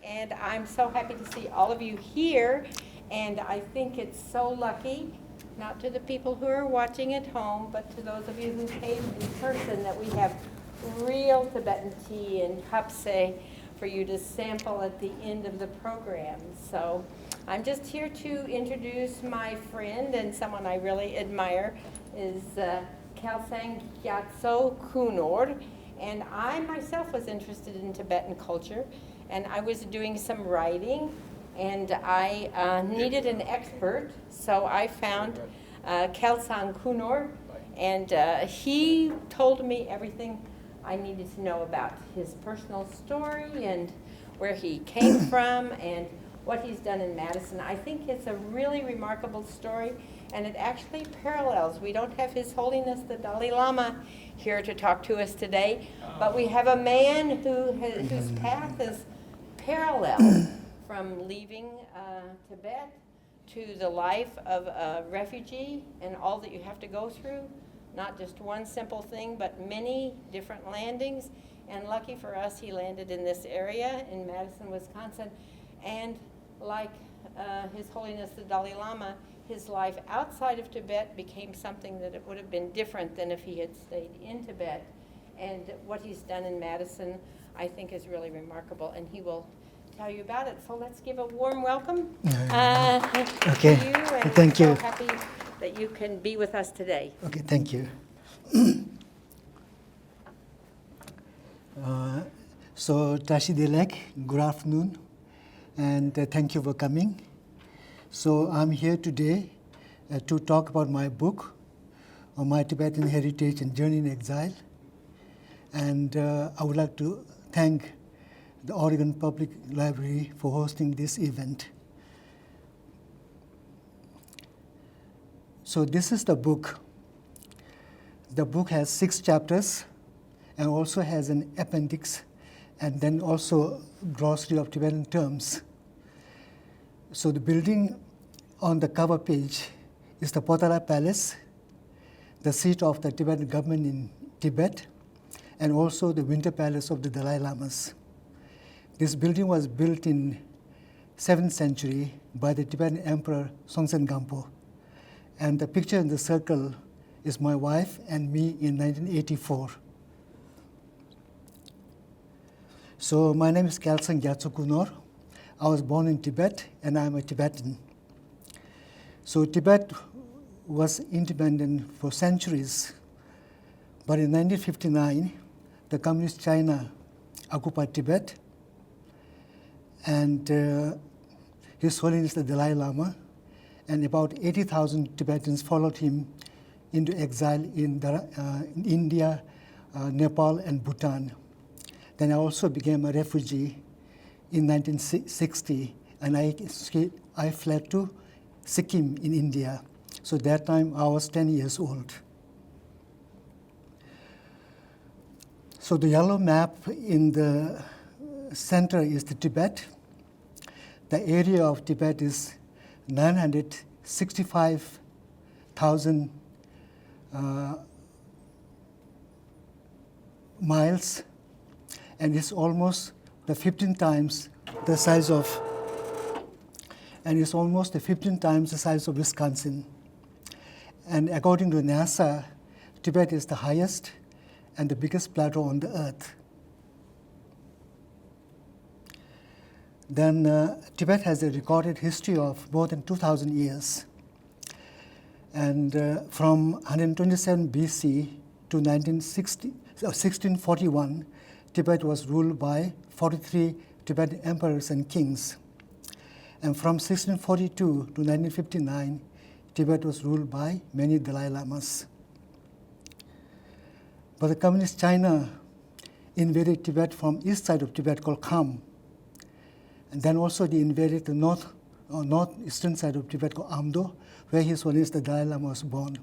and I'm so happy to see all of you here. And I think it's so lucky, not to the people who are watching at home, but to those of you who came in person, that we have real Tibetan tea and hapse for you to sample at the end of the program. So I'm just here to introduce my friend and someone I really admire is Kelsang Kunor. And I myself was interested in Tibetan culture, and I was doing some writing, and I needed an expert, so I found Kelsang Kunor, and he told me everything I needed to know about his personal story and where he came from and what he's done in Madison. I think it's a really remarkable story, and it actually parallels. We don't have His Holiness the Dalai Lama here to talk to us today, but we have a man whose path is parallel from leaving Tibet to the life of a refugee and all that you have to go through. Not just one simple thing, but many different landings. And lucky for us, he landed in this area in Madison, Wisconsin. And like His Holiness the Dalai Lama, his life outside of Tibet became something that it would have been different than if he had stayed in Tibet. And what he's done in Madison, I think, is really remarkable, and he will tell you about it. So let's give a warm welcome Okay. to you, and Thank so you. happy that you can be with us today. Okay, thank you. So, Tashi Dilek, good afternoon, and thank you for coming. So, I'm here today to talk about my book, on my Tibetan heritage and journey in exile. And I would like to thank the Oregon Public Library for hosting this event. So this is the book. The book has 6 chapters and also has an appendix and then also glossary of Tibetan terms. So the building on the cover page is the Potala Palace, the seat of the Tibetan government in Tibet, and also the Winter Palace of the Dalai Lamas. This building was built in 7th century by the Tibetan Emperor Songtsen Gampo. And the picture in the circle is my wife and me in 1984. So my name is Kelsang Kunor. I was born in Tibet, and I'm a Tibetan. So Tibet was independent for centuries, but in 1959, the Communist China occupied Tibet, and His Holiness the Dalai Lama and about 80,000 Tibetans followed him into exile in India, Nepal, and Bhutan. Then I also became a refugee in 1960, and I fled to Sikkim in India. So that time I was 10 years old. So the yellow map in the center is the Tibet. The area of Tibet is 965,000 miles, and it's almost the 15 times the size of, Wisconsin. And according to NASA, Tibet is the highest and the biggest plateau on the earth. Then Tibet has a recorded history of more than 2,000 years. And from 127 BC to 1641, Tibet was ruled by 43 Tibetan emperors and kings. And from 1642 to 1959, Tibet was ruled by many Dalai Lamas. But the Communist China invaded Tibet from east side of Tibet called Kham. And then also they invaded the northeastern side of Tibet called Amdo, where His Holiness the Dalai Lama was born.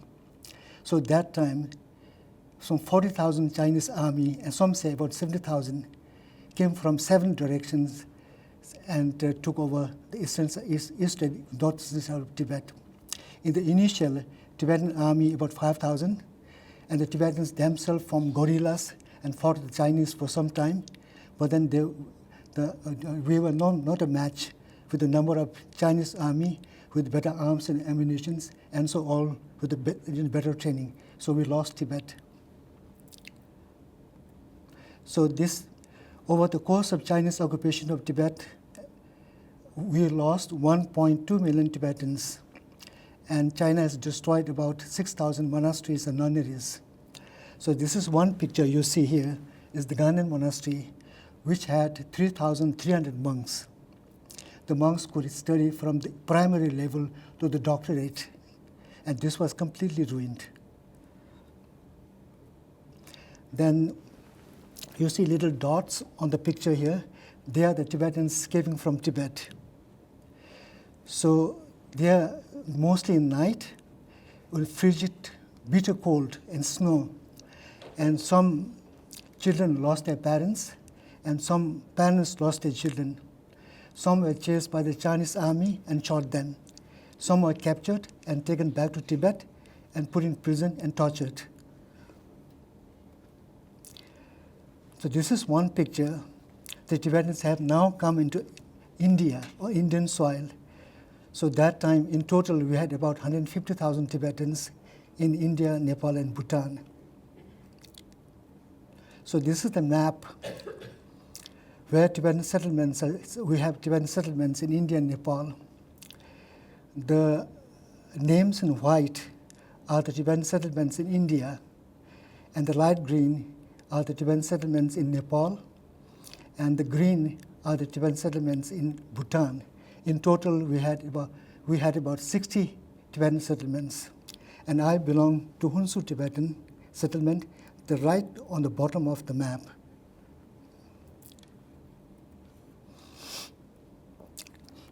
So at that time, some 40,000 Chinese army, and some say about 70,000, came from 7 directions and took over the east and northeastern side of Tibet. In the initial Tibetan army, about 5,000, and the Tibetans themselves formed guerrillas and fought the Chinese for some time, but then we were not a match with the number of Chinese army with better arms and ammunition, and so all with better training. So we lost Tibet. So this, over the course of Chinese occupation of Tibet, we lost 1.2 million Tibetans, and China has destroyed about 6,000 monasteries and nunneries. So this is one picture you see here, is the Ganden Monastery, which had 3,300 monks. The monks could study from the primary level to the doctorate, and this was completely ruined. Then you see little dots on the picture here. They are the Tibetans escaping from Tibet. So they are mostly in night with frigid, bitter cold and snow. And some children lost their parents, and some parents lost their children. Some were chased by the Chinese army and shot them. Some were captured and taken back to Tibet and put in prison and tortured. So this is one picture. The Tibetans have now come into India or Indian soil. So that time, in total, we had about 150,000 Tibetans in India, Nepal, and Bhutan. So this is the map where Tibetan settlements are. We have Tibetan settlements in India and Nepal. The names in white are the Tibetan settlements in India, and the light green are the Tibetan settlements in Nepal, and the green are the Tibetan settlements in Bhutan. In total, we had about 60 Tibetan settlements, and I belong to Hunsu Tibetan settlement, the right on the bottom of the map.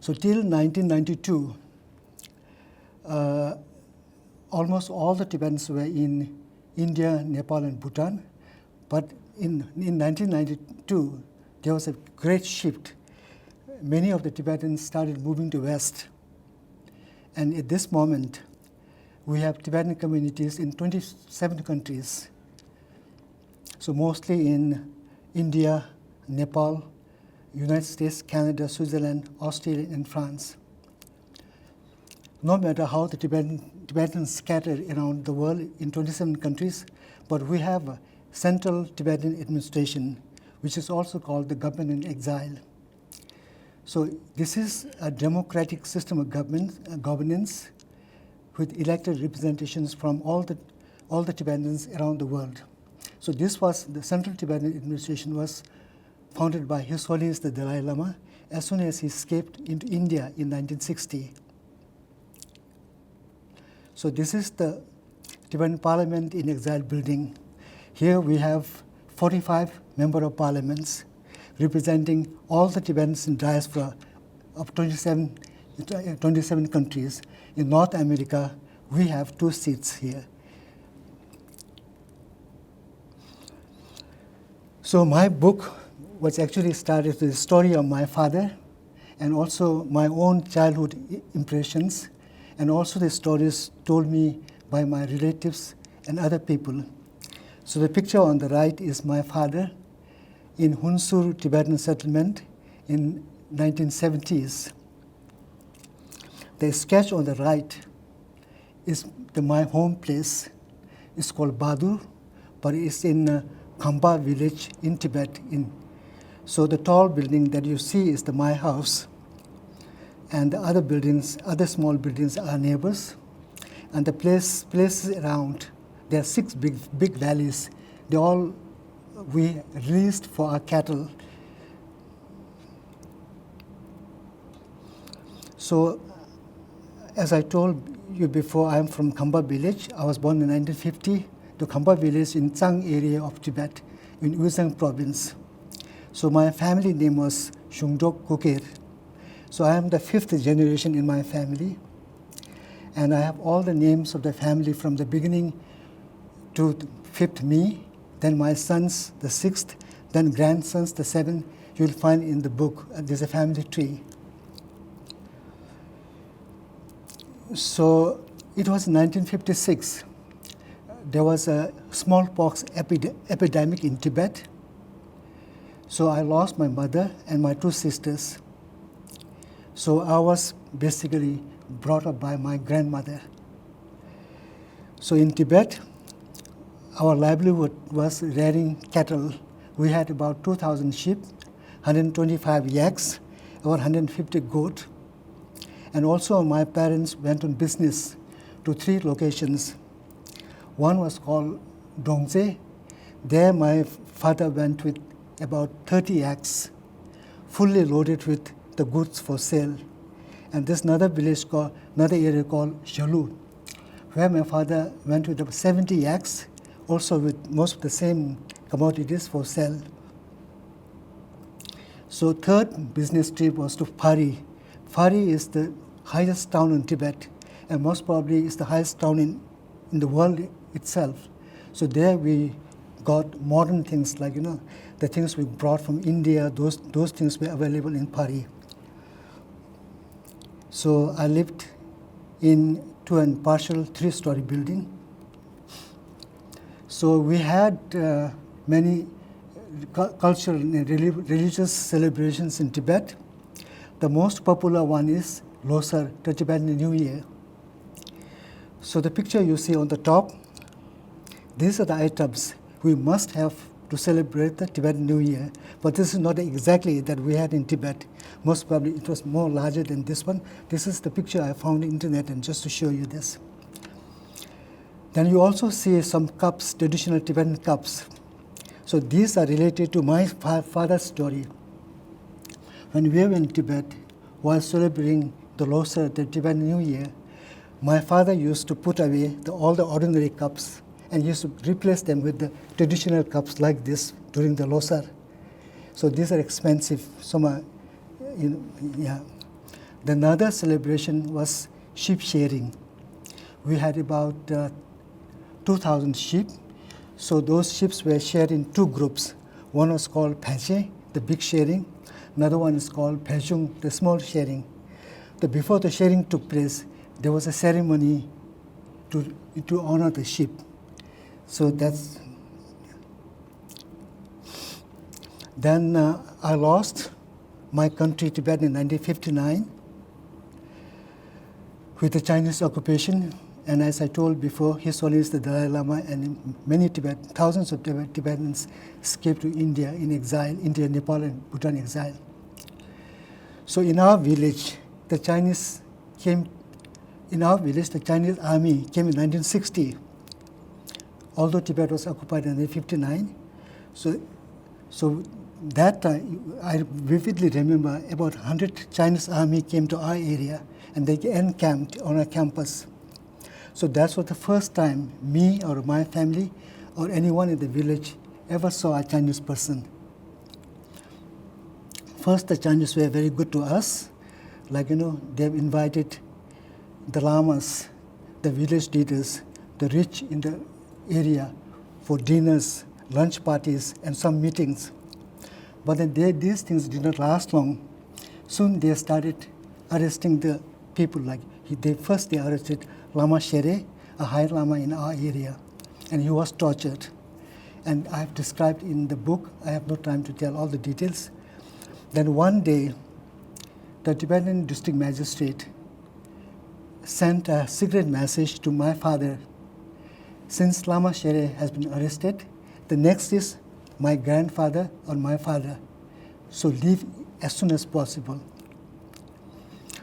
So till 1992, almost all the Tibetans were in India, Nepal, and Bhutan. But in 1992, there was a great shift. Many of the Tibetans started moving to West. And at this moment, we have Tibetan communities in 27 countries. So mostly in India, Nepal, United States, Canada, Switzerland, Australia, and France. No matter how the Tibetans scattered around the world in 27 countries, but we have a central Tibetan administration, which is also called the government in exile. So this is a democratic system of governance with elected representations from all the Tibetans around the world. So this was, the central Tibetan administration was founded by His Holiness the Dalai Lama as soon as he escaped into India in 1960. So this is the Tibetan Parliament in Exile building. Here we have 45 member of parliaments representing all the Tibetans in diaspora of 27 countries. In North America, we have 2 seats here. So my book was actually started with the story of my father and also my own childhood impressions, and also the stories told me by my relatives and other people. So the picture on the right is my father in Hunsur Tibetan settlement in 1970s. The sketch on the right is my home place. It's called Badur, but it's in Khamba village in Tibet. So the tall building that you see is my house, and the other buildings, other small buildings are neighbors. And the places around, there are 6 big valleys. They all we released for our cattle. So, as I told you before, I am from Khamba village. I was born in 1950 to Khamba village in Tsang area of Tibet, in Uzang province. So my family name was Shungdok Kuker. So I am the 5th generation in my family, and I have all the names of the family from the beginning to 5th me, then my sons, the 6th, then grandsons, the 7th. You'll find in the book, there's a family tree. So it was 1956. There was a smallpox epidemic in Tibet. So I lost my mother and my two sisters. So I was basically brought up by my grandmother. So in Tibet, our livelihood was rearing cattle. We had about 2,000 sheep, 125 yaks, about 150 goat. And also my parents went on business to 3 locations. One was called Dongze. There my father went with about 30 yaks, fully loaded with the goods for sale. And there's another area called Shalu, where my father went with about 70 yaks, also with most of the same commodities for sale. So third business trip was to Phari. Phari is the highest town in Tibet, and most probably is the highest town in the world itself. So there we got modern things like, the things we brought from India, those things were available in Phari. So I lived in 2 and partial 3-story building. So we had many cultural and religious celebrations in Tibet. The most popular one is Losar, the Tibetan New Year. So the picture you see on the top, these are the items we must have to celebrate the Tibetan New Year. But this is not exactly that we had in Tibet. Most probably it was more larger than this one. This is the picture I found on the internet, and just to show you this. Then you also see some cups, traditional Tibetan cups. So these are related to my father's story. When we were in Tibet, while celebrating the Losar, the Tibetan New Year, my father used to put away all the ordinary cups and used to replace them with the traditional cups like this during the Losar. So these are expensive. Some are, yeah. The another celebration was sheep shearing. We had about 2,000 sheep. So those sheep were shared in 2 groups. One was called Pache, the big shearing. Another one is called Pechung, the small shearing. Before the shearing took place, there was a ceremony to honor the sheep. So that's. Then I lost my country, Tibet, in 1959 with the Chinese occupation. And as I told before, His Holiness the Dalai Lama and many thousands of Tibetans escaped to India in exile, India, Nepal, and Bhutan exile. So in our village, the Chinese army came in 1960. Although Tibet was occupied in 1959, so that time I vividly remember about 100 Chinese army came to our area and they encamped on our campus. So that was the first time me or my family or anyone in the village ever saw a Chinese person. First, the Chinese were very good to us. They've invited the lamas, the village leaders, the rich in the area for dinners, lunch parties, and some meetings. But then these things did not last long. Soon they started arresting the people. They arrested Lama Shere, a high lama in our area, and he was tortured. And I have described in the book, I have no time to tell all the details. Then one day, the Tibetan district magistrate sent a secret message to my father. Since Lama Shere has been arrested, the next is my grandfather or my father. So leave as soon as possible.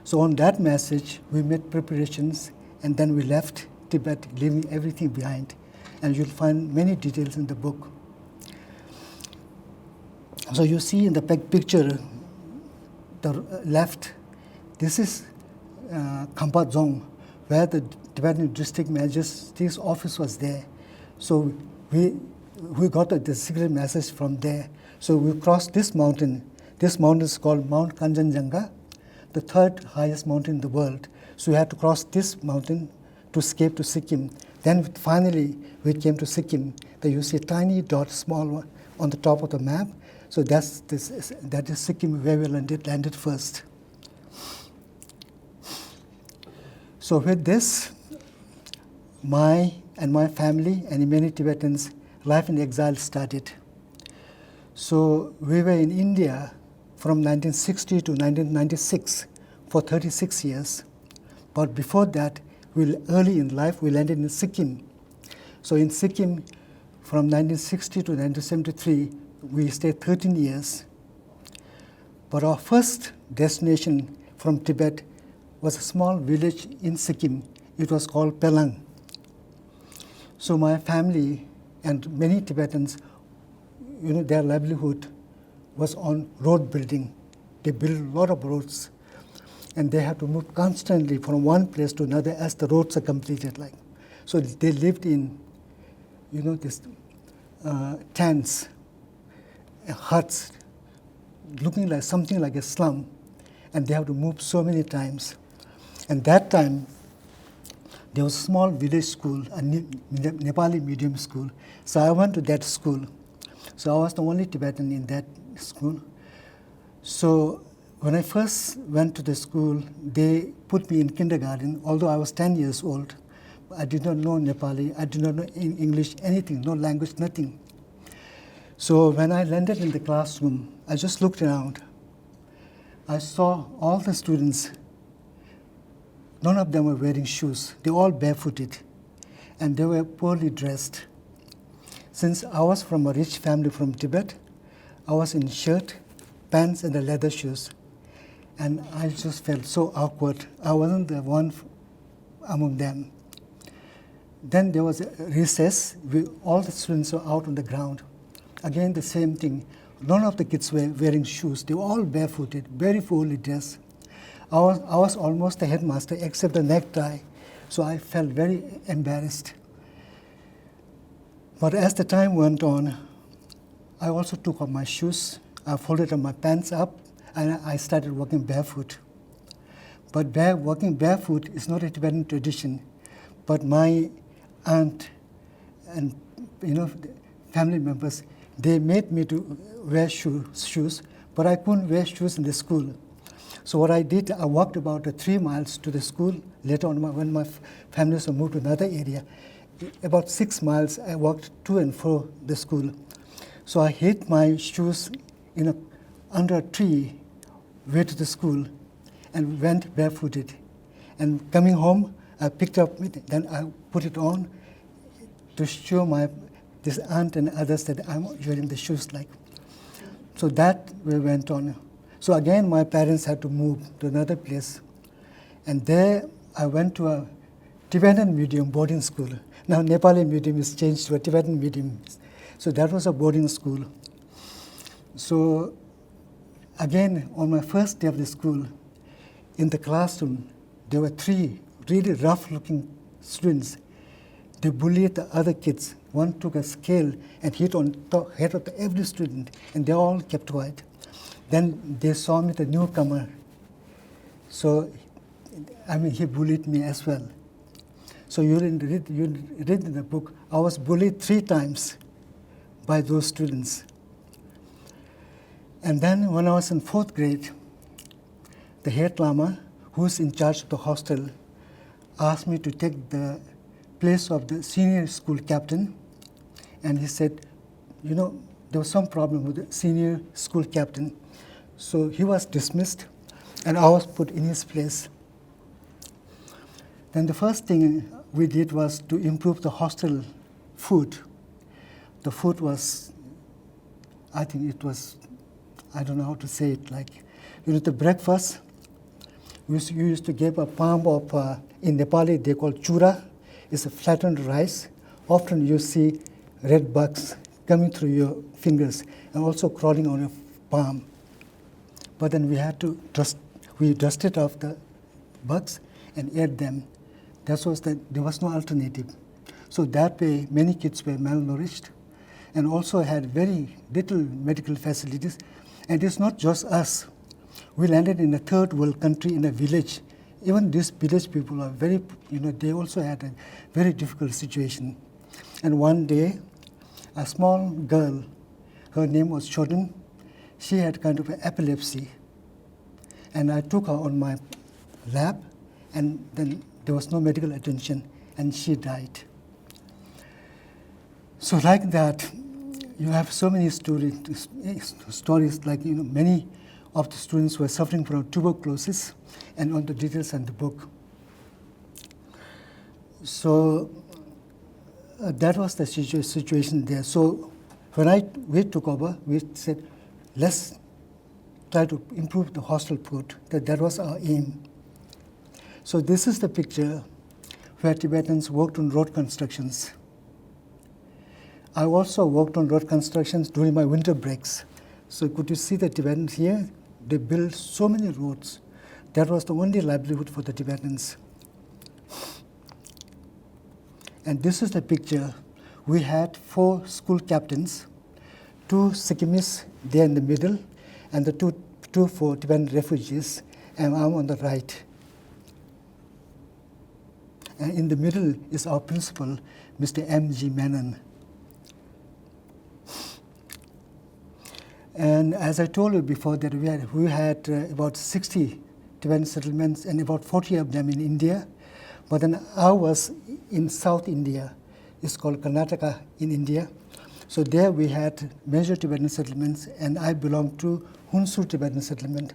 So on that message, we made preparations, and then we left Tibet, leaving everything behind. And you'll find many details in the book. So you see in the picture, the left, this is Khampa Dzong, where the Tibetan district magistrate's office was there. So we got the secret message from there. So we crossed this mountain. This mountain is called Mount Kanchenjunga, the 3rd highest mountain in the world. So we had to cross this mountain to escape to Sikkim. Then finally we came to Sikkim. There you see a tiny dot, small one, on the top of the map. So that is Sikkim, where we landed first. So with this, my family and many Tibetans' life in exile started. So we were in India from 1960 to 1996 for 36 years. But before that, early in life, we landed in Sikkim. So in Sikkim, from 1960 to 1973, we stayed 13 years. But our first destination from Tibet was a small village in Sikkim. It was called Pelang. So my family and many Tibetans, their livelihood was on road building. They built a lot of roads, and they had to move constantly from one place to another as the roads are completed. So they lived in, this tents, huts, looking like something like a slum, and they have to move so many times. And that time, there was a small village school, a Nepali medium school. So I went to that school. So I was the only Tibetan in that school. So when I first went to the school, they put me in kindergarten, although I was 10 years old. I did not know Nepali, I did not know English, anything, no language, nothing. So when I landed in the classroom, I just looked around. I saw all the students. None of them were wearing shoes. They were all barefooted, and they were poorly dressed. Since I was from a rich family from Tibet, I was in shirt, pants, and the leather shoes. And I just felt so awkward. I wasn't the one among them. Then there was a recess. All the students were out on the ground. Again, the same thing. None of the kids were wearing shoes. They were all barefooted, very poorly dressed. I was almost the headmaster, except the necktie. So I felt very embarrassed. But as the time went on, I also took off my shoes. I folded my pants up, and I started walking barefoot. But walking barefoot is not a Tibetan tradition. But my aunt and family members, they made me to wear shoes, but I couldn't wear shoes in the school. So what I did, I walked about 3 miles to the school. Later on, when my family was moved to another area, about 6 miles, I walked to and fro the school. So I hid my shoes under a tree, way to the school, and went barefooted. And coming home, I picked up, then I put it on to show this aunt and others that I'm wearing the shoes So that way went on. So again, my parents had to move to another place. And there I went to a Tibetan medium boarding school. Now Nepali medium is changed to a Tibetan medium. So that was a boarding school. So again, on my first day of the school, in the classroom, there were 3 really rough-looking students. They bullied the other kids. One took a scale and hit on the head of every student, and they all kept quiet. Then they saw me, the newcomer. So, he bullied me as well. So you read in the book, I was bullied 3 times by those students. And then when I was in 4th grade, the head lama, who's in charge of the hostel, asked me to take the place of the senior school captain. And he said, there was some problem with the senior school captain. So he was dismissed, and I was put in his place. Then the first thing we did was to improve the hostel food. The food was, I don't know how to say it, the breakfast, you used to give a palm of, in Nepali they call chura, it's a flattened rice. Often you see red bugs coming through your fingers and also crawling on your palm. But then we had to dusted off the bugs and ate them. There was no alternative. So that way, many kids were malnourished and also had very little medical facilities. And it's not just us. We landed in a 3rd world country in a village. Even these village people are very, they also had a very difficult situation. And one day, a small girl, her name was Chodun, she had kind of epilepsy. And I took her on my lap, and then there was no medical attention, and she died. So like that, you have so many stories like, many of the students were suffering from tuberculosis, and on the details in the book. So that was the situation there. So when we took over, we said, let's try to improve the hostel food. That was our aim. So this is the picture where Tibetans worked on road constructions. I also worked on road constructions during my winter breaks. So could you see the Tibetans here? They built so many roads. That was the only livelihood for the Tibetans. And this is the picture. We had 4 school captains, 2 Sikkimese there in the middle, and the two for Tibetan refugees, and I'm on the right. And in the middle is our principal, Mr. M.G. Menon. And as I told you before, that we had about 60 Tibetan settlements and about 40 of them in India. But then I was in South India. It's called Karnataka in India. So there we had major Tibetan settlements, and I belong to Hunsur Tibetan settlement.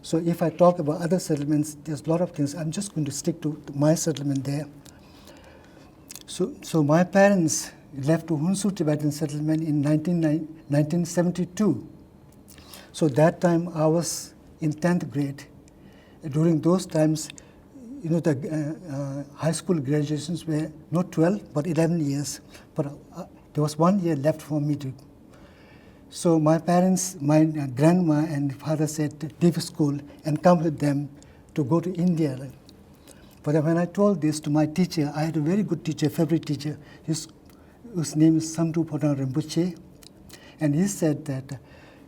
So if I talk about other settlements, there's a lot of things. I'm just going to stick to my settlement there. So my parents left to Hunsur Tibetan settlement in 1972. So that time I was in 10th grade. During those times, the high school graduations were not 12, but 11 years. But there was 1 year left for me to. So my parents, my grandma and father said, leave school and come with them to go to India. But when I told this to my teacher, I had a very good teacher, favorite teacher, whose name is Samtu Podang Rinpoche, and he said that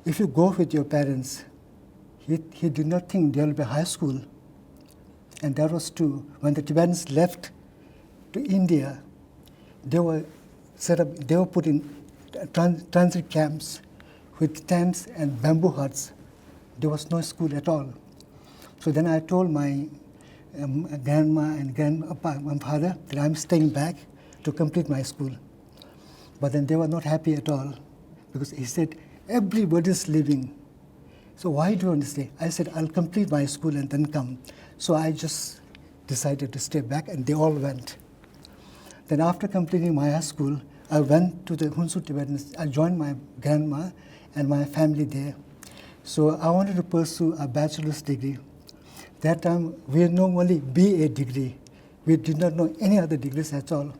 if you go with your parents, he did not think there will be high school. And that was true. When the Tibetans left to India, they were put in transit camps with tents and bamboo huts. There was no school at all. So then I told my grandma and my father that I'm staying back to complete my school. But then they were not happy at all, because he said, everybody's leaving. So why do you want to stay? I said, I'll complete my school and then come. So I just decided to stay back, and they all went. Then after completing my high school, I went to the Hunsur Tibetans. I joined my grandma and my family there. So I wanted to pursue a bachelor's degree. That time, we had known only BA degree. We did not know any other degrees at all.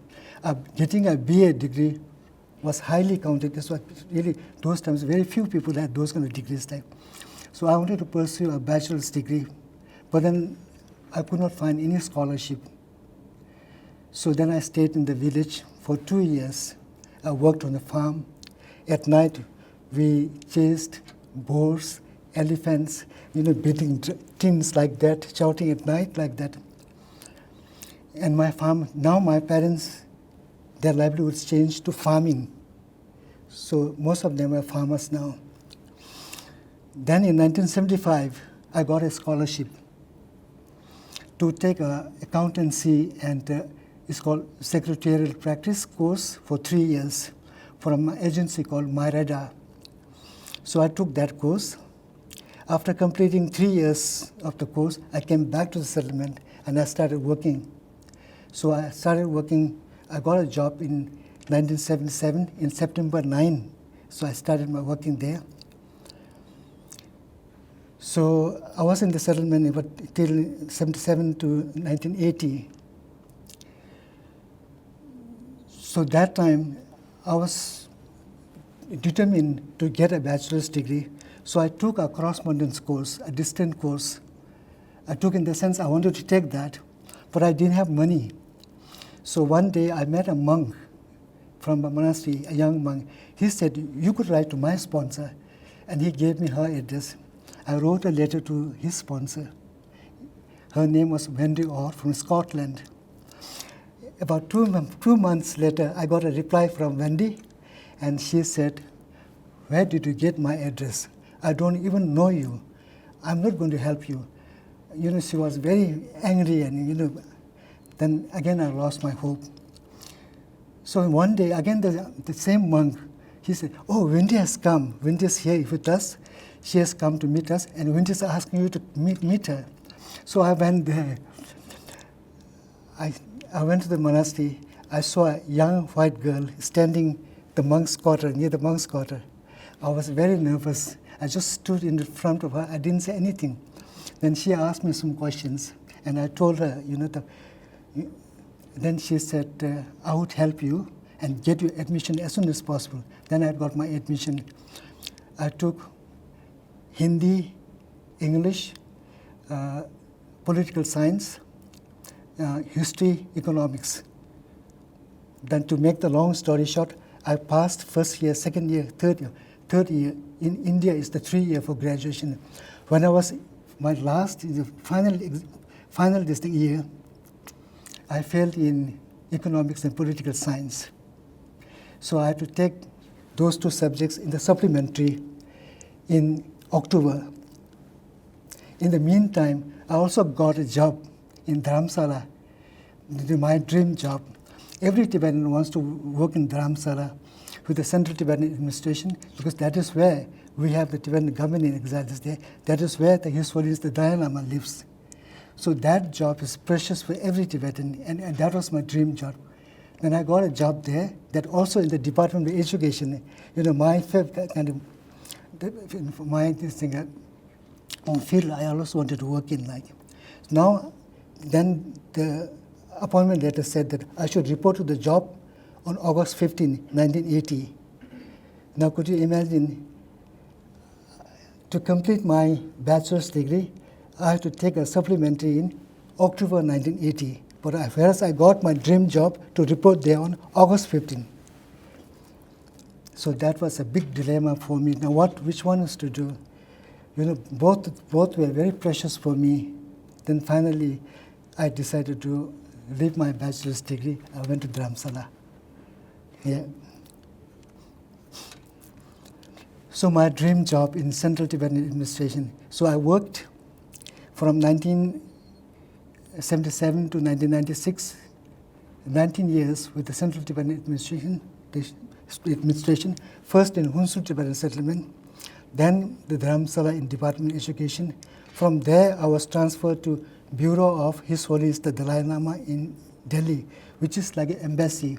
Getting a BA degree was highly counted. This was really, those times, very few people had those kind of degrees. So I wanted to pursue a bachelor's degree, but then I could not find any scholarship. So then I stayed in the village for 2 years. I worked on the farm. At night, we chased boars, elephants, beating tins like that, shouting at night like that. And my farm, now my parents, their livelihoods changed to farming. So most of them are farmers now. Then in 1975, I got a scholarship to take an accountancy and it's called secretarial practice course for 3 years from an agency called Myreda. So I took that course. After completing 3 years of the course, I came back to the settlement and I started working. So I started working, I got a job in 1977 in September 9. So I started my working there. So I was in the settlement till 77 to 1980. So that time, I was determined to get a bachelor's degree. So I took a correspondence course, a distant course. I took in the sense I wanted to take that, but I didn't have money. So one day I met a monk from a monastery, a young monk. He said, you could write to my sponsor. And he gave me her address. I wrote a letter to his sponsor. Her name was Wendy Orr from Scotland. About 2 months later, I got a reply from Wendy, and she said, where did you get my address? I don't even know you. I'm not going to help you. She was very angry, and then again I lost my hope. So one day, again the same monk he said, oh, Wendy has come. Wendy is here with us. She has come to meet us, and Wendy is asking you to meet her. So I went there. I went to the monastery. I saw a young white girl standing the monk's quarter, near the monk's quarter. I was very nervous. I just stood in front of her. I didn't say anything. Then she asked me some questions, and I told her, then she said, I would help you and get you admission as soon as possible. Then I got my admission. I took Hindi, English, political science, history, economics. Then to make the long story short, I passed first year, second year, third year. Third year in India is the 3 year for graduation. When I was my last, final distinct year, I failed in economics and political science. So I had to take those 2 subjects in the supplementary in October. In the meantime, I also got a job in Dharamsala, my dream job. Every Tibetan wants to work in Dharamsala with the Central Tibetan Administration, because that is where we have the Tibetan government in exile there. That is where His Holiness the Dalai Lama lives. So that job is precious for every Tibetan, and that was my dream job. Then I got a job there, that also in the Department of Education, my field I also wanted to work in. Now, then the appointment letter said that I should report to the job on August 15, 1980. Now, could you imagine, to complete my bachelor's degree, I had to take a supplementary in October 1980. But whereas I got my dream job to report there on August 15. So that was a big dilemma for me. Now, which one is to do? Both were very precious for me. Then finally, I decided to leave my bachelor's degree. I went to Dharamsala. Yeah. So my dream job in Central Tibetan Administration. So I worked from 1977 to 1996, 19 years with the Central Tibetan Administration, first in Hunsu Tibetan Settlement, then the Dharamsala in Department of Education. From there, I was transferred to Bureau of His Holiness the Dalai Lama in Delhi, which is like an embassy.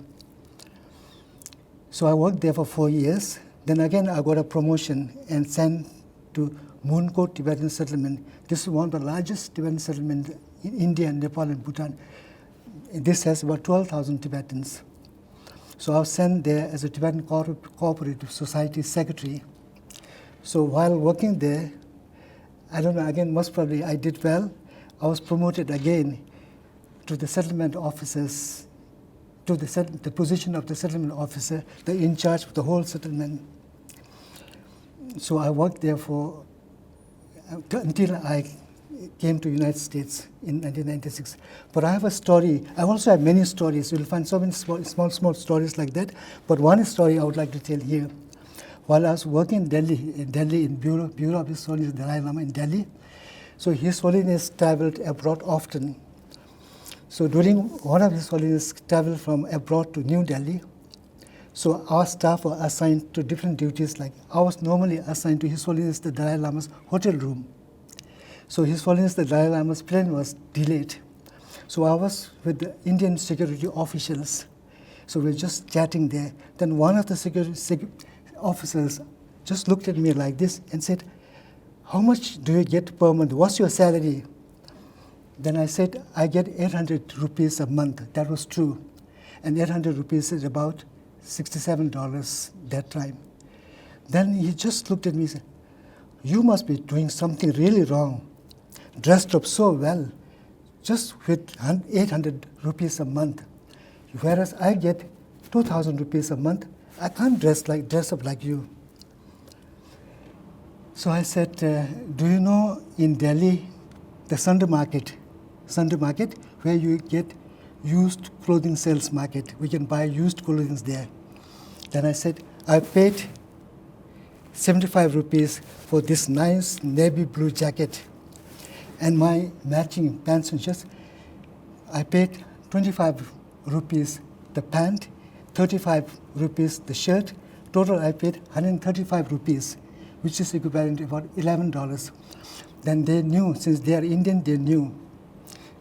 So I worked there for 4 years. Then again, I got a promotion and sent to Mooncoat Tibetan Settlement. This is one of the largest Tibetan settlements in India, Nepal, and Bhutan. This has about 12,000 Tibetans. So I was sent there as a Tibetan Cooperative Society secretary. So while working there, I don't know, again, most probably I did well. I was promoted again to the settlement officers, to the position of the settlement officer, in charge of the whole settlement. So I worked there until I came to the United States in 1996. But I have a story. I also have many stories. You'll find so many small stories like that. But one story I would like to tell here. While I was working in Delhi in Bureau of His Holiness Dalai Lama in Delhi, so His Holiness traveled abroad often. So during one of His Holiness travel from abroad to New Delhi, so our staff were assigned to different duties. Like I was normally assigned to His Holiness the Dalai Lama's hotel room. So His Holiness the Dalai Lama's plane was delayed. So I was with the Indian security officials. So we were just chatting there. Then one of the security officers just looked at me like this and said, "How much do you get per month? What's your salary?" Then I said, "I get 800 rupees a month." That was true. And 800 rupees is about $67 that time. Then he just looked at me and said, "You must be doing something really wrong. Dressed up so well, just with 800 rupees a month. Whereas I get 2,000 rupees a month. I can't dress up like you." So I said, "Do you know in Delhi, the Sunday market, where you get used clothing sales market, we can buy used clothing there." Then I said, "I paid 75 rupees for this nice navy blue jacket and my matching pants and shirts. I paid 25 rupees the pant, 35 rupees the shirt, total I paid 135 rupees, which is equivalent to about $11. Then they knew, since they are Indian, they knew.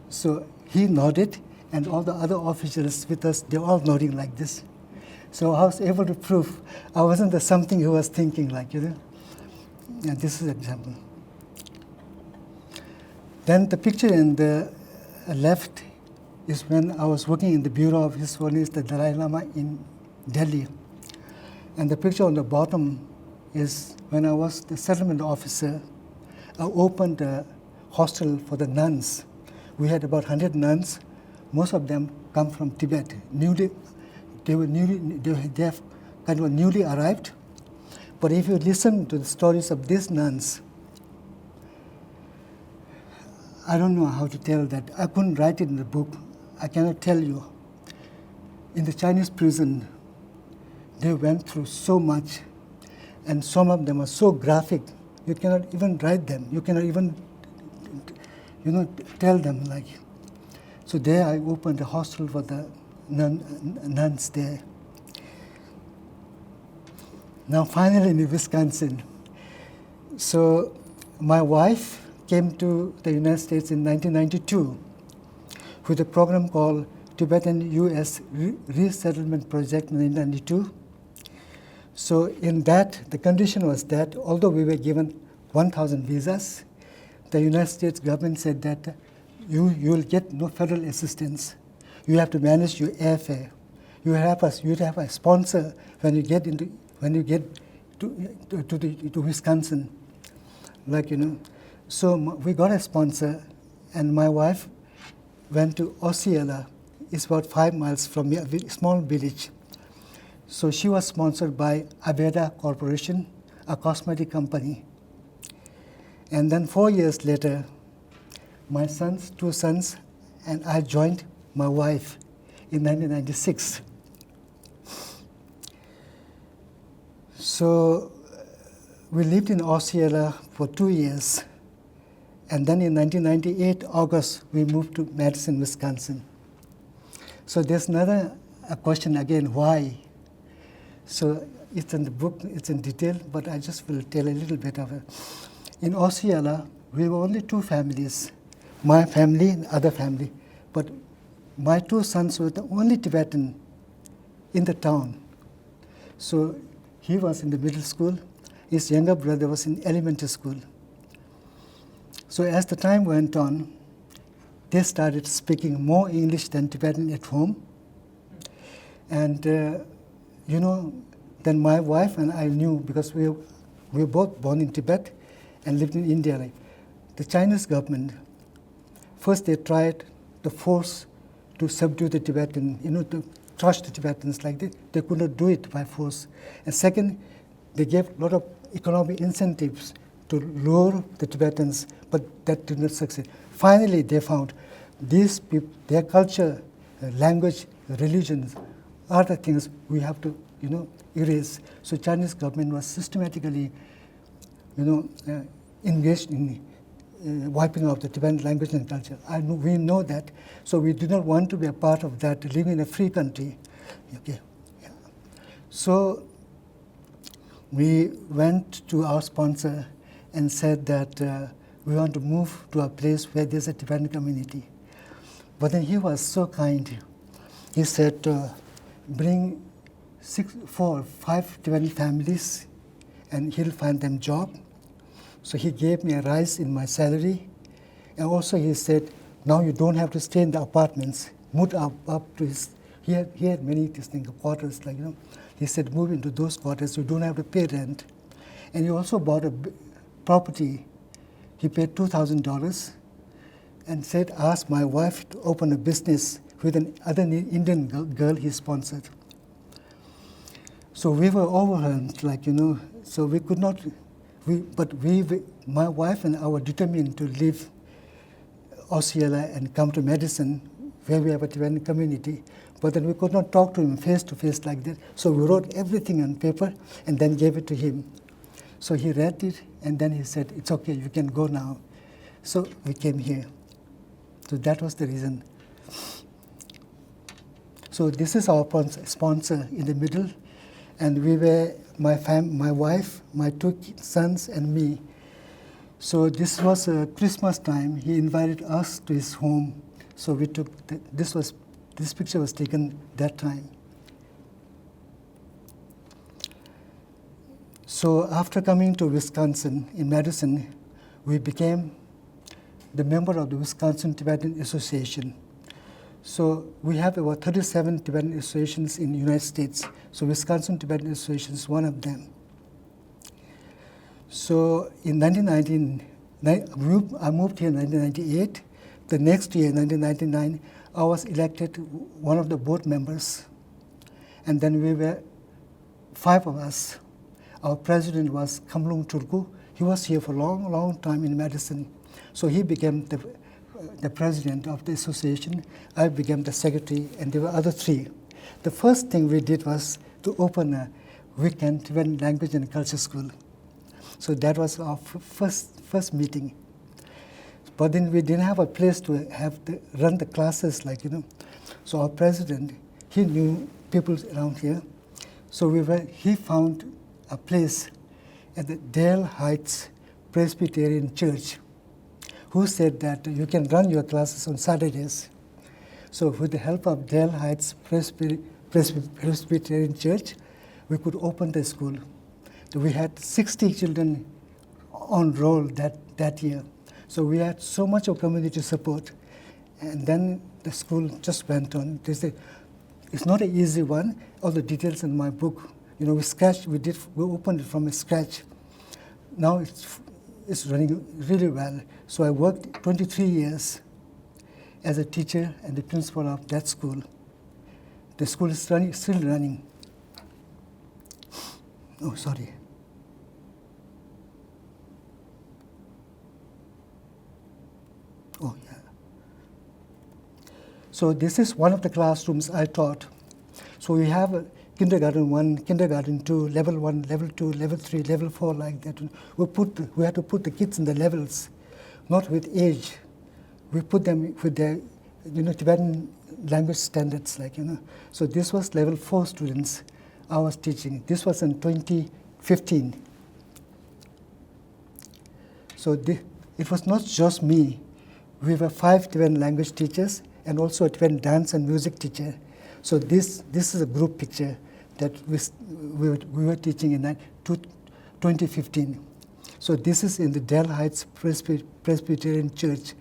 So he nodded, and all the other officials with us, they're all nodding like this. So I was able to prove I wasn't the something he was thinking like, And this is an example. Then the picture in the left is when I was working in the Bureau of His Holiness the Dalai Lama in Delhi. And the picture on the bottom is when I was the settlement officer. I opened a hostel for the nuns. We had about 100 nuns. Most of them come from Tibet. They have kind of newly arrived. But if you listen to the stories of these nuns, I don't know how to tell that. I couldn't write it in the book. I cannot tell you. In the Chinese prison, they went through so much, and some of them are so graphic, you cannot even write them. You cannot even, tell them like. So there I opened a hostel for the nuns there. Now finally in Wisconsin. So my wife came to the United States in 1992 with a program called Tibetan U.S. Resettlement Project in 1992. So in that, the condition was that although we were given 1,000 visas, the United States government said that you will get no federal assistance. You have to manage your airfare. You have a sponsor when you get to Wisconsin, So we got a sponsor, and my wife went to Osceola. It's about 5 miles from a small village. So she was sponsored by Aveda Corporation, a cosmetic company. And then 4 years later, my two sons, and I joined my wife in 1996. So we lived in Osceola for 2 years. And then in 1998, August, we moved to Madison, Wisconsin. So there's another question again, why? So it's in the book, it's in detail, but I just will tell a little bit of it. In Osceola, we were only 2 families, my family and other family. But my 2 sons were the only Tibetan in the town. So he was in the middle school. His younger brother was in elementary school. So as the time went on, they started speaking more English than Tibetan at home. And, then my wife and I knew, because we were both born in Tibet and lived in India. The Chinese government, first they tried to force to subdue the Tibetan, to crush the Tibetans like this. They could not do it by force. And second, they gave a lot of economic incentives to lure the Tibetans, but that did not succeed. Finally, they found these people, their culture, language, religions are the things we have to, erase. So Chinese government was systematically, engaged in wiping out the Tibetan language and culture. We know that, so we do not want to be a part of that, living in a free country. Okay. Yeah. So we went to our sponsor and said that we want to move to a place where there's a Tibetan community. But then he was so kind. He said, bring 4 or 5 Tibetan families and he'll find them job. So he gave me a rise in my salary. And also he said, now you don't have to stay in the apartments. Move up to his, he had many quarters, He said, move into those quarters, you don't have to pay rent. And he also bought a property. He paid $2,000 and said, ask my wife to open a business with another Indian girl he sponsored. So we were overwhelmed, so we could not, my wife and I were determined to leave Osceola and come to Madison, where we have a Tibetan community. But then we could not talk to him face to face like that. So we wrote everything on paper and then gave it to him. So he read it, and then he said, it's okay, you can go now. So we came here. So that was the reason. So this is our sponsor in the middle. and we were my wife, my two sons, and me. So this was Christmas time. He invited us to his home. So we took this picture was taken that time. So after coming to Wisconsin in Madison, we became the member of the Wisconsin Tibetan Association. So we have about 37 Tibetan associations in the United States. So Wisconsin Tibetan Association is one of them. So in 1919, I moved here in 1998. The next year, in 1999, I was elected one of the board members. And then we were 5 of us. Our president was Kamlung Turku. He was here for a long, long time in Madison. So he became the president of the association. I became the secretary, and there were other 3. The first thing we did was to open a weekend Tibetan language and culture school. So that was our first meeting. But then we didn't have a place to run the classes, So our president, he knew people around here. So he found a place at the Dale Heights Presbyterian Church, who said that you can run your classes on Saturdays. So with the help of Dale Heights Presbyterian Church, we could open the school. We had 60 children on roll that year. So we had so much of community support. And then the school just went on. It's not an easy one. All the details in my book. We opened it from scratch. Now it's running really well. So I worked 23 years as a teacher and the principal of that school. The school is still running. Oh, sorry. Oh, yeah. So this is one of the classrooms I taught. So we have kindergarten 1, kindergarten 2, level 1, level 2, level 3, level 4, like that. We had to put the kids in the levels, not with age. We put them with the Tibetan language standards, So this was level 4 students I was teaching. This was in 2015. So it was not just me. We were 5 Tibetan language teachers and also a Tibetan dance and music teacher. So this is a group picture that we were teaching in 2015. So this is in the Dale Heights Presbyterian Church.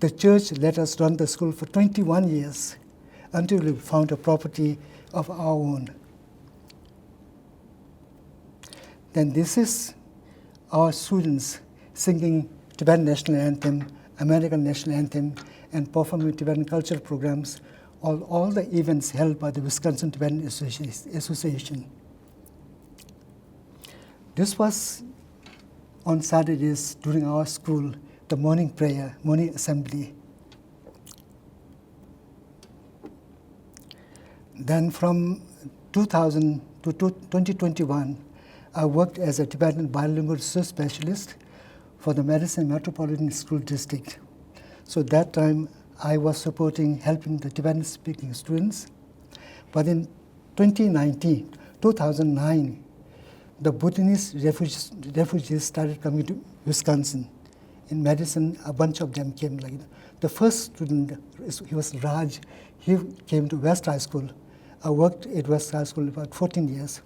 The church let us run the school for 21 years until we found a property of our own. Then this is our students singing Tibetan National Anthem, American National Anthem, and performing Tibetan cultural programs, all the events held by the Wisconsin Tibetan Association. This was on Saturdays during our school, the morning prayer, morning assembly. Then from 2000 to 2021, I worked as a Tibetan bilingual research specialist for the Madison Metropolitan School District. So that time I was helping the Tibetan-speaking students. But in 2009, the Bhutanese refugees started coming to Wisconsin. In Madison, a bunch of them came. The first student, he was Raj. He came to West High School. I worked at West High School about 14 years.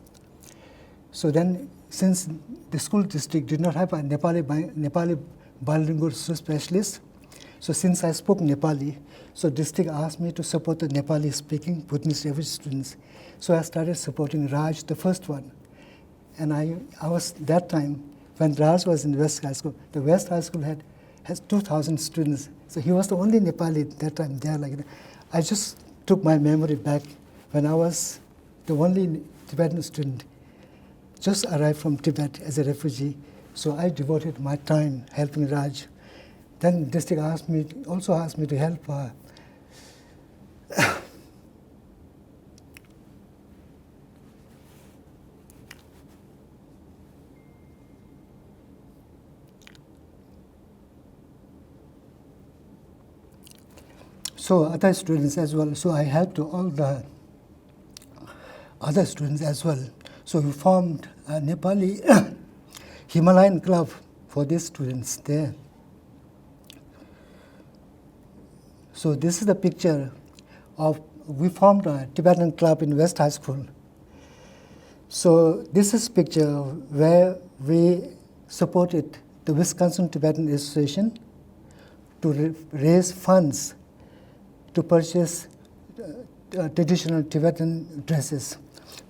So then, since the school district did not have a Nepali bilingual research specialist, so since I spoke Nepali, so district asked me to support the Nepali-speaking Bhutanese refugee students. So I started supporting Raj, the first one. And I was, that time, when Raj was in West High School, the West High School has 2,000 students. So he was the only Nepali that time there. I just took my memory back when I was the only Tibetan student, just arrived from Tibet as a refugee. So I devoted my time helping Raj. Then district also asked me to help so other students as well. So I helped all the other students as well. So we formed a Nepali Himalayan club for these students there. So this is the picture of, we formed a Tibetan club in West High School. So this is picture where we supported the Wisconsin Tibetan Association to raise funds to purchase traditional Tibetan dresses.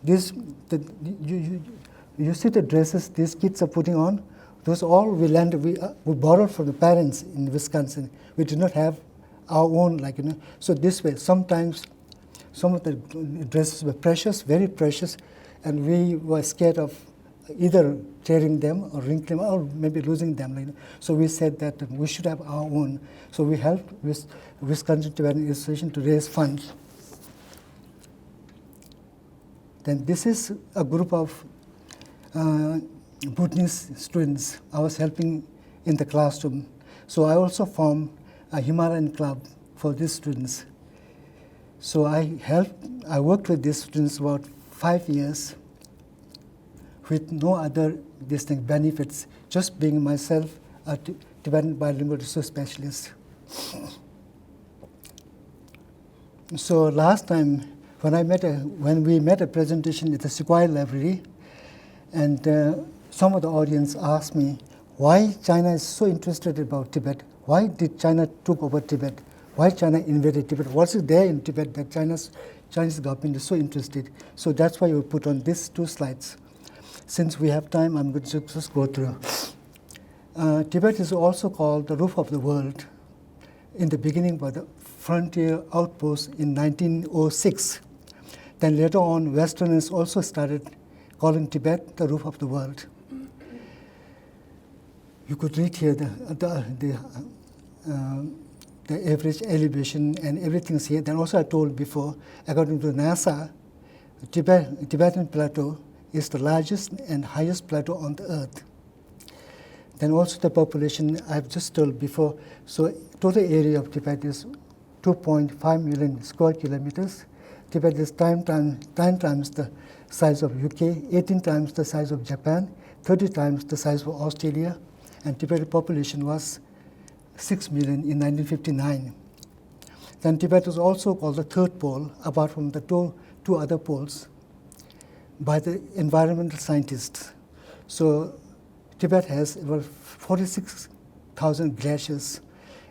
You see the dresses these kids are putting on? Those all we borrowed from the parents in Wisconsin. We did not have our own, So this way, sometimes some of the dresses were precious, very precious, and we were scared of either tearing them or wrinkling them or maybe losing them. So we said that we should have our own. So we helped with Wisconsin Tibetan Association to raise funds. Then this is a group of Bhutanese students I was helping in the classroom. So I also formed a Himalayan club for these students. So I worked with these students about 5 years with no other distinct benefits, just being myself a Tibetan bilingual resource specialist. So last time when we met a presentation at the Sequoia Library, and some of the audience asked me why China is so interested about Tibet. Why did China took over Tibet? Why China invaded Tibet? What's it there in Tibet that Chinese government is so interested? So that's why we put on these 2 slides. Since we have time, I'm going to just go through. Tibet is also called the roof of the world in the beginning by the frontier outpost in 1906. Then later on, Westerners also started calling Tibet the roof of the world. You could read here the average elevation and everything's here. Then also I told before, according to NASA, Tibetan plateau is the largest and highest plateau on the earth. Then also the population, I've just told before, so total area of Tibet is 2.5 million square kilometers. Tibet is 10 times the size of UK, 18 times the size of Japan, 30 times the size of Australia, and Tibetan population was 6 million in 1959. Then Tibet is also called the third pole, apart from the two other poles, by the environmental scientists. So Tibet has about 46,000 glaciers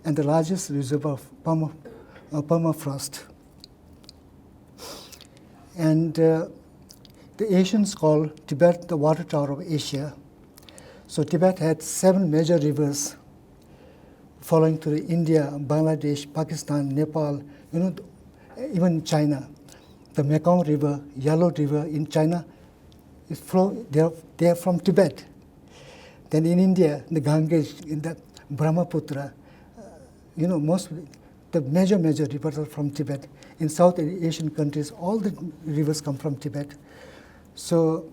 and the largest reservoir of permafrost. And the Asians call Tibet the water tower of Asia. So Tibet had 7 major rivers following to India, Bangladesh, Pakistan, Nepal, even China. The Mekong River, Yellow River in China, they are from Tibet. Then in India, the Ganges, in the Brahmaputra, most the major rivers are from Tibet. In South Asian countries, all the rivers come from Tibet. So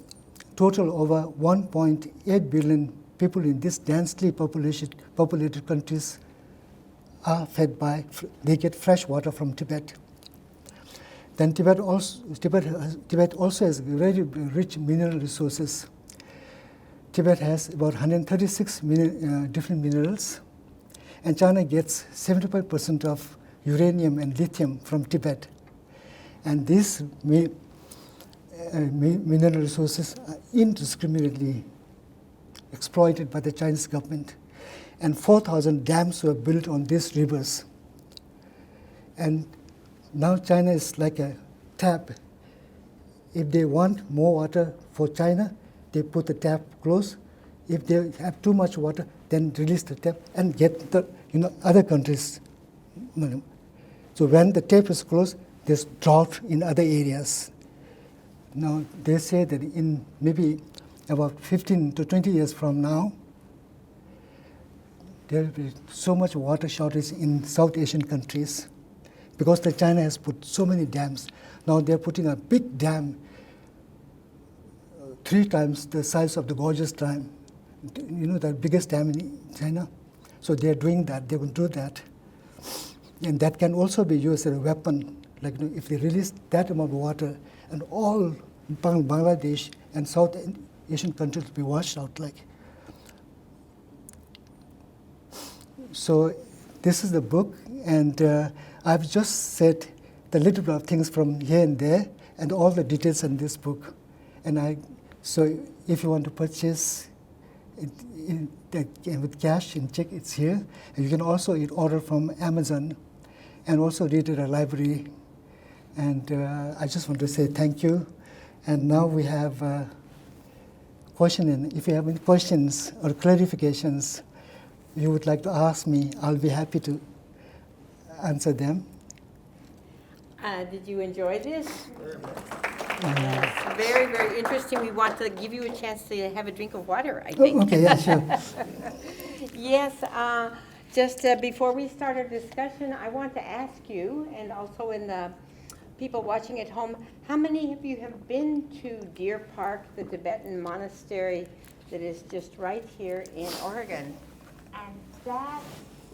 total over 1.8 billion people in these densely populated countries are fed they get fresh water from Tibet. Then Tibet also has very rich mineral resources. Tibet has about 136 different minerals, and China gets 75% of uranium and lithium from Tibet. And these mineral resources are indiscriminately exploited by the Chinese government. And 4,000 dams were built on these rivers. And now China is like a tap. If they want more water for China, they put the tap close. If they have too much water, then release the tap and get the other countries. So when the tap is closed, there's drought in other areas. Now they say that in maybe about 15 to 20 years from now, there will be so much water shortage in South Asian countries because China has put so many dams. Now they're putting a big dam, 3 times the size of the Gorges Dam, the biggest dam in China. So they're doing that, they will do that. And that can also be used as a weapon, if they release that amount of water and all Bangladesh and South Asian countries will be washed out like. So this is the book, and I've just said the little bit of things from here and there, and all the details in this book. And so if you want to purchase it with cash and check, it's here. And you can also order from Amazon, and also read at a library. And I just want to say thank you. And now we have a question, and if you have any questions or clarifications you would like to ask me, I'll be happy to answer them. Did you enjoy this? Very much. Yes, very, very interesting. We want to give you a chance to have a drink of water, I think. Okay, yeah, sure. Yes, just before we start our discussion, I want to ask you, and also in the people watching at home, how many of you have been to Deer Park, the Tibetan monastery that is just right here in Oregon? And that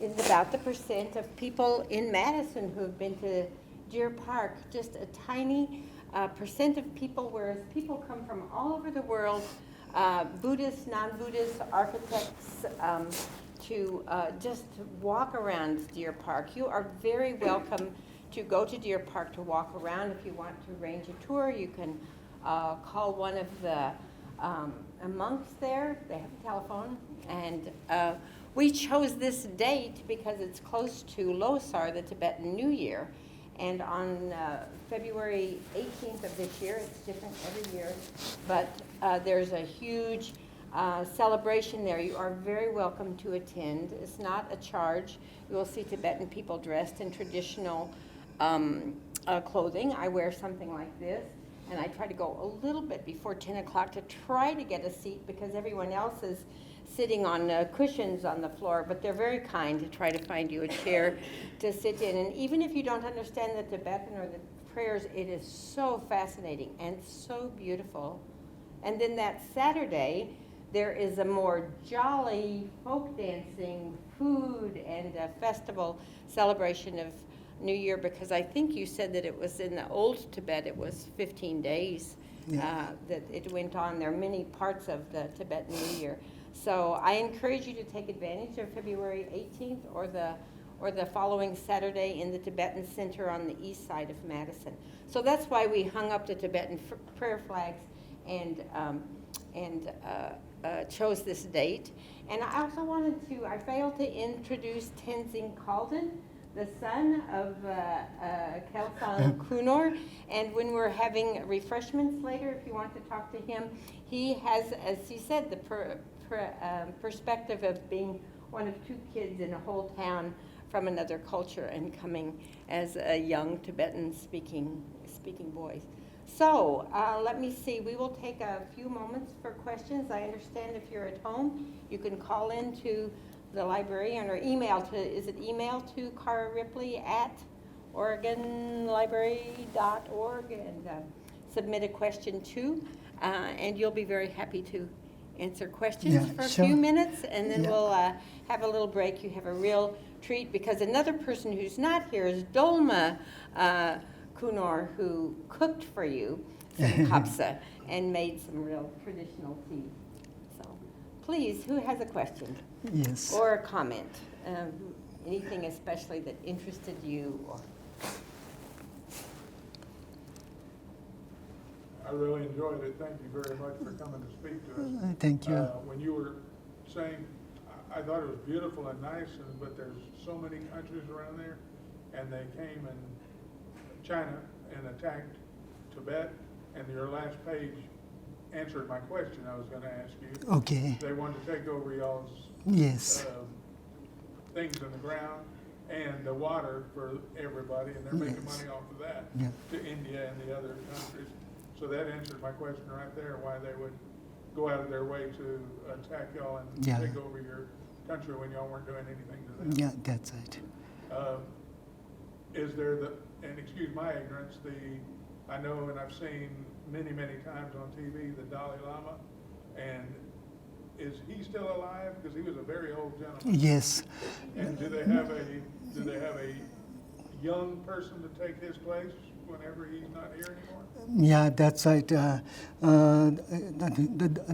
is about the percent of people in Madison who have been to Deer Park, just a tiny percent of people, whereas people come from all over the world, Buddhists, non-Buddhists, architects, to just walk around Deer Park. You are very welcome to go to Deer Park to walk around. If you want to arrange a tour, you can call one of the monks there. They have a telephone. And we chose this date because it's close to Losar, the Tibetan New Year. And on February 18th of this year, it's different every year, but there's a huge celebration there. You are very welcome to attend. It's not a charge. You will see Tibetan people dressed in traditional clothing. I wear something like this, and I try to go a little bit before 10 o'clock to try to get a seat because everyone else is sitting on cushions on the floor, but they're very kind to try to find you a chair to sit in. And even if you don't understand the Tibetan or the prayers, it is so fascinating and so beautiful. And then that Saturday, there is a more jolly folk dancing, food, and a festival celebration of New Year, because I think you said that it was in the old Tibet, it was 15 days that it went on. There are many parts of the Tibetan New Year. So I encourage you to take advantage of February 18th or the following Saturday in the Tibetan Center on the east side of Madison. So that's why we hung up the Tibetan prayer flags and chose this date. And I also I failed to introduce Tenzing Khalden, the son of Kelsang Kunor. And when we're having refreshments later, if you want to talk to him, he has, as he said, the perspective of being one of two kids in a whole town from another culture and coming as a young Tibetan speaking boy. So let me see. We will take a few moments for questions. I understand if you're at home, you can call in to the librarian or email to Cara Ripley at OregonLibrary.org and submit a question too. And you'll be very happy to answer questions for a few minutes, and then we'll have a little break. You have a real treat because another person who's not here is Dolma Kunor, who cooked for you some kapsa and made some real traditional tea. So please, who has a question? Yes. Or a comment? Anything especially that interested you? Or I really enjoyed it. Thank you very much for coming to speak to us. Thank you. When you were saying, I thought it was beautiful and nice, but there's so many countries around there, and they came in China and attacked Tibet, and your last page answered my question I was going to ask you. Okay. They wanted to take over y'all's things in the ground and the water for everybody, and they're making money off of that to India and the other countries. So that answered my question right there, why they would go out of their way to attack y'all and take over your country when y'all weren't doing anything to them. Yeah, that's it. Is there and excuse my ignorance, I know and I've seen many, many times on TV, the Dalai Lama, and is he still alive? Because he was a very old gentleman. Yes. And do they have a young person to take his place whenever he's not here anymore? Yeah, that's right. The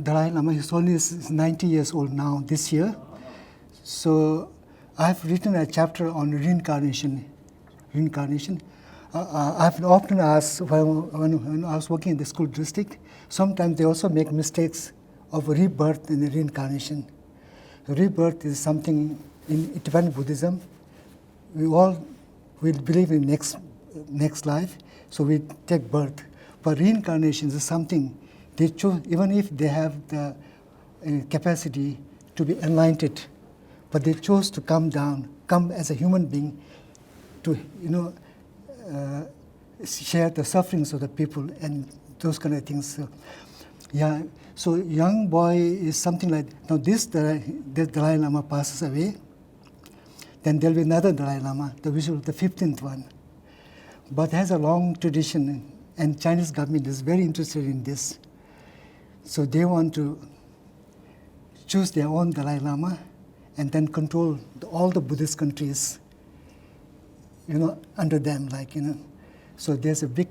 Dalai Lama is only 90 years old now, this year. So I've written a chapter on reincarnation. I've often asked when I was working in the school district, sometimes they also make mistakes of rebirth and reincarnation. Rebirth is something in Tibetan Buddhism. We believe in next life, so we take birth. But reincarnation is something they choose, even if they have the capacity to be enlightened, but they chose to come as a human being to, share the sufferings of the people and those kind of things. So, yeah, so young boy is something like, now this Dalai Lama passes away, then there'll be another Dalai Lama, the 15th one. But has a long tradition, and Chinese government is very interested in this. So they want to choose their own Dalai Lama and then control all the Buddhist countries, under them, So there's a big,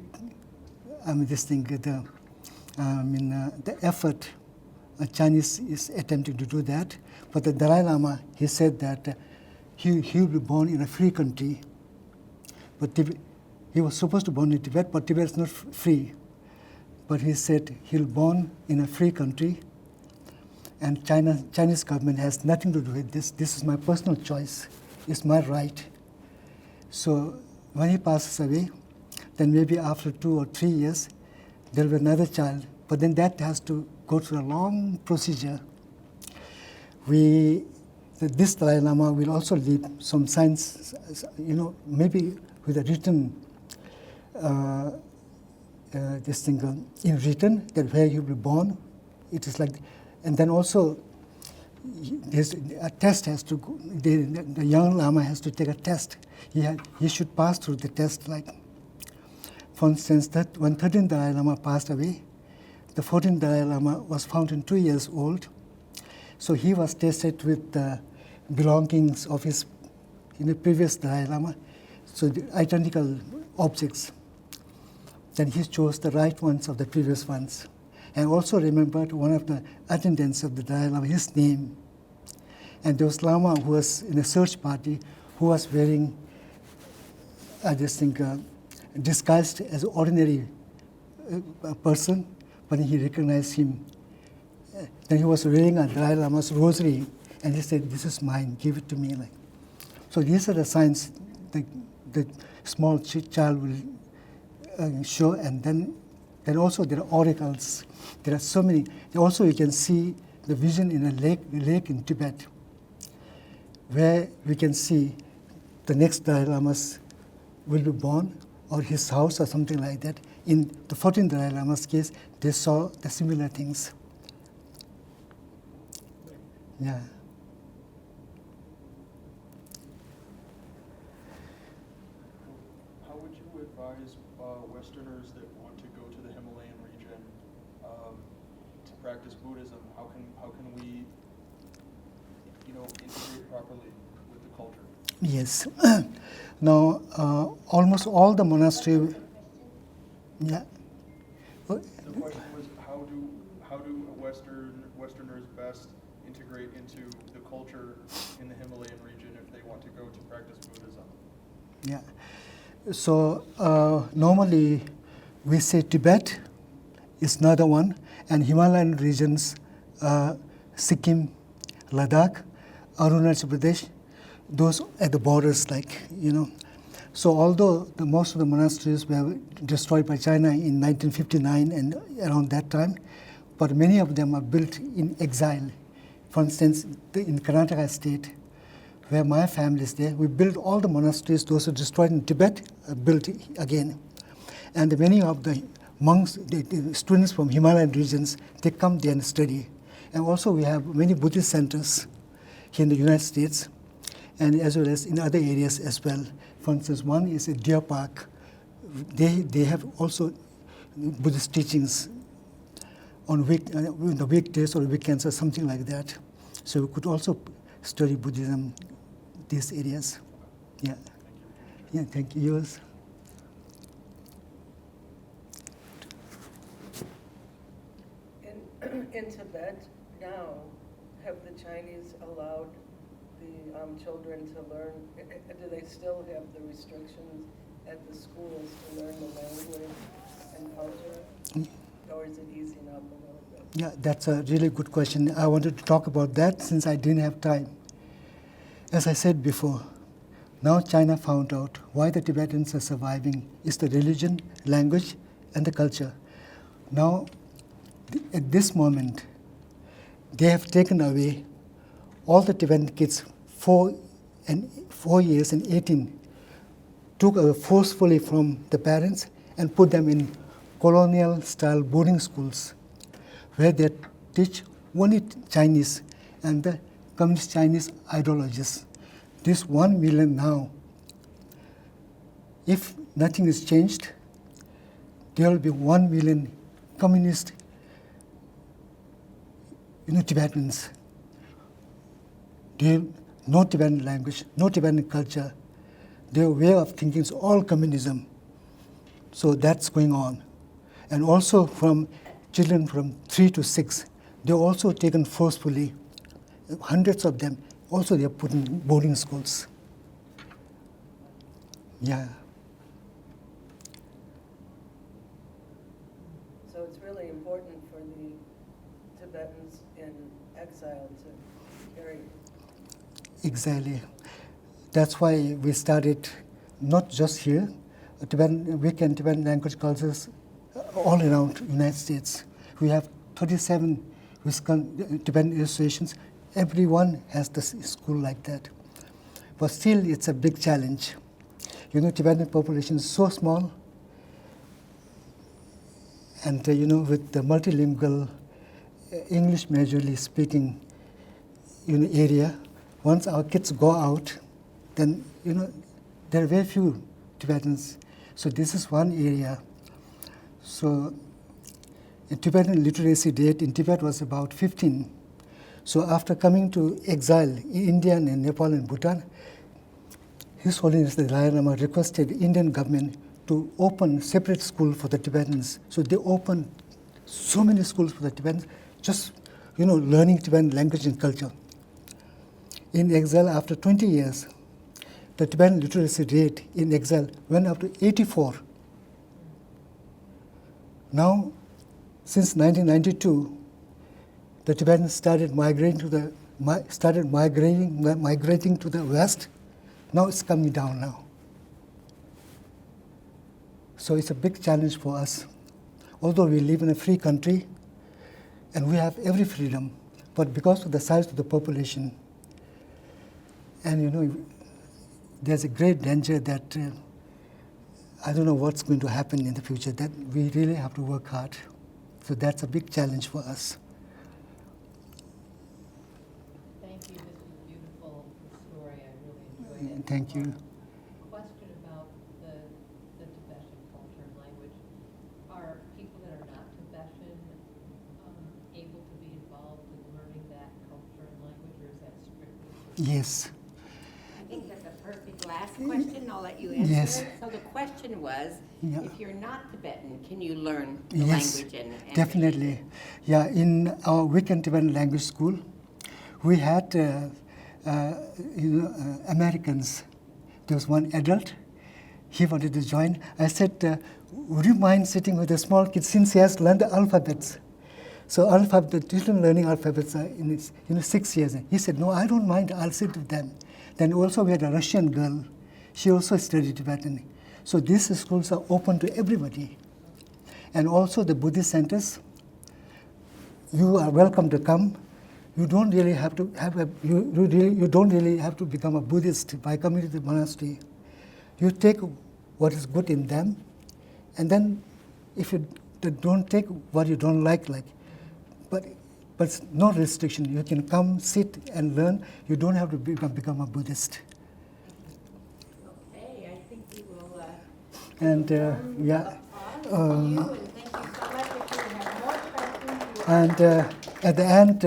the effort, Chinese is attempting to do that. But the Dalai Lama, he said that he will be born in a free country. But he was supposed to be born in Tibet, but Tibet is not free. But he said he'll be born in a free country, and Chinese government has nothing to do with this. This is my personal choice. It's my right. So when he passes away, then maybe after 2 or 3 years, there will be another child. But then that has to go through a long procedure. This Dalai Lama will also leave some signs, maybe with a written, in written, that where he will be born. It is like, and then also, a test has to go, the young Lama has to take a test. He should pass through the test, for instance, that when 13th Dalai Lama passed away, the 14th Dalai Lama was found 2 years old. So he was tested with the belongings of his previous Dalai Lama, so the identical objects. Then he chose the right ones of the previous ones. And also remembered one of the attendants of the Dalai Lama, his name. And there was Lama who was in a search party who was wearing, disguised as an ordinary person, but he recognized him. Then he was wearing a Dalai Lama's rosary, and he said, "This is mine, give it to me." So these are the signs the small child will show, and then also there are oracles. There are so many. Also you can see the vision in a lake in Tibet, where we can see the next Dalai Lamas will be born, or his house or something like that. In the 14th Dalai Lama's case, they saw the similar things. Yeah. How would you advise Westerners that want to go to the Himalayan region to practice Buddhism? How can we, integrate properly with the culture? Yes. Now, almost all the monasteries. Yeah. The question was, how do Westerners best integrate into the culture in the Himalayan region if they want to go to practice Buddhism? Yeah. So normally we say Tibet is another one, and Himalayan regions, Sikkim, Ladakh, Arunachal Pradesh, those at the borders, So although most of the monasteries were destroyed by China in 1959 and around that time, but many of them are built in exile. For instance, in Karnataka state, where my family is there, we built all the monasteries, those who destroyed in Tibet, built again. And many of the monks, the students from Himalayan regions, they come there and study. And also we have many Buddhist centers here in the United States, and as well as in other areas as well. For instance, one is a Deer Park. They have also Buddhist teachings on the weekdays or weekends or something like that. So we could also study Buddhism these areas. Yeah. Yeah, thank you. Yours? In Tibet now, have the Chinese allowed the children to learn, do they still have the restrictions at the schools to learn the language and culture? Or is it easing up a little bit? Yeah, that's a really good question. I wanted to talk about that since I didn't have time. As I said before, now China found out why the Tibetans are surviving is the religion, language, and the culture. Now, at this moment, they have taken away all the Tibetan kids, 4 years and 18, took away forcefully from the parents and put them in colonial-style boarding schools, where they teach only Chinese and the communist Chinese ideologies. This 1 million now, if nothing is changed, there will be 1 million communist Tibetans. No Tibetan language, no Tibetan culture. Their way of thinking is all communism. So that's going on. And also from children from 3 to 6, they're also taken forcefully. Hundreds of them, also they're put in boarding schools. Yeah. So it's really important for the Tibetans in exile to carry. Exactly. That's why we started not just here, weekend Tibetan language cultures all around the United States. We have 37 Tibetan associations. Everyone has this school like that. But still, it's a big challenge. Tibetan population is so small, and with the multilingual English majorly speaking area, once our kids go out, then there are very few Tibetans. So this is one area. So the Tibetan literacy rate in Tibet was about 15. So after coming to exile in India and Nepal and Bhutan, His Holiness the Dalai Lama requested the Indian government to open separate school for the Tibetans. So they opened so many schools for the Tibetans, just learning Tibetan language and culture. In exile, after 20 years, the Tibetan literacy rate in exile went up to 84. Now, since 1992, the Tibetans started migrating to the west. Now it's coming down now. So it's a big challenge for us. Although we live in a free country and we have every freedom, but because of the size of the population, and there's a great danger that I don't know what's going to happen in the future, that we really have to work hard. So that's a big challenge for us. Thank you. This was a beautiful story. I really enjoyed it. Thank you. Question about the Tibetan culture and language. Are people that are not Tibetan able to be involved in learning that culture and language, or is that strictly? Yes. I think that's a perfect last question. I'll let you answer Yes. it. So the question was, Yeah. if you're not Tibetan, can you learn the Yes, language and definitely. Yeah, in our weekend Tibetan language school, we had Americans. There was one adult. He wanted to join. I said, would you mind sitting with a small kid since he has learned the alphabets? So the children learning alphabets are in 6 years. He said, no, I don't mind. I'll sit with them. Then also we had a Russian girl. She also studied Tibetan. So these schools are open to everybody. And also the Buddhist centers, you are welcome to come. You don't really have to you don't really have to become a Buddhist by coming to the monastery. You take what is good in them, and then if you don't take what you don't like, but it's no restriction. You can come, sit, and learn. You don't have to become a Buddhist. Okay, I think we will. And you, and thank you so much. If you have more questions, And at the end,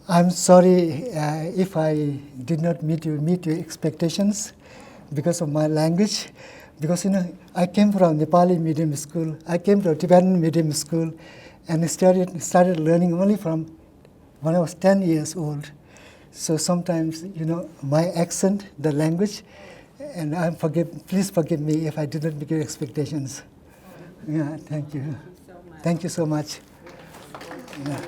I'm sorry if I did not meet your expectations, because of my language. Because, I came from Nepali medium school. I came to a Tibetan medium school and started learning only from when I was 10 years old. So sometimes, my accent, the language, and please forgive me if I didn't meet your expectations. Yeah, thank you. Thank you so much. Yeah.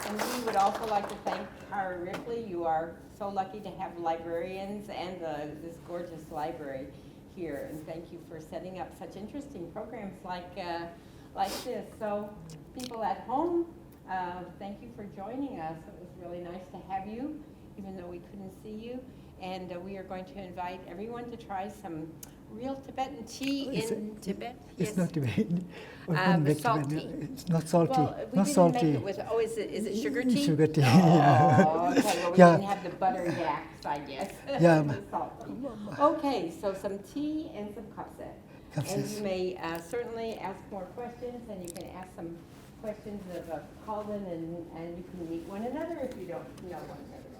And we would also like to thank Kara Ripley. You are so lucky to have librarians and this gorgeous library here. And thank you for setting up such interesting programs like this. So people at home, thank you for joining us. It was really nice to have you, even though we couldn't see you. And we are going to invite everyone to try some real Tibetan tea in Tibet. It's not Tibetan. Salty. It's not salty. Well, we not didn't salty. make it with, is it sugar tea? Sugar tea. Oh, okay, well, we Yeah. didn't have the butter yaks, I guess. Yeah. The salty. Okay, so some tea and some kapseh. And Kapseh. you may certainly ask more questions, and you can ask some questions of Calvin, and you can meet one another if you don't know one another.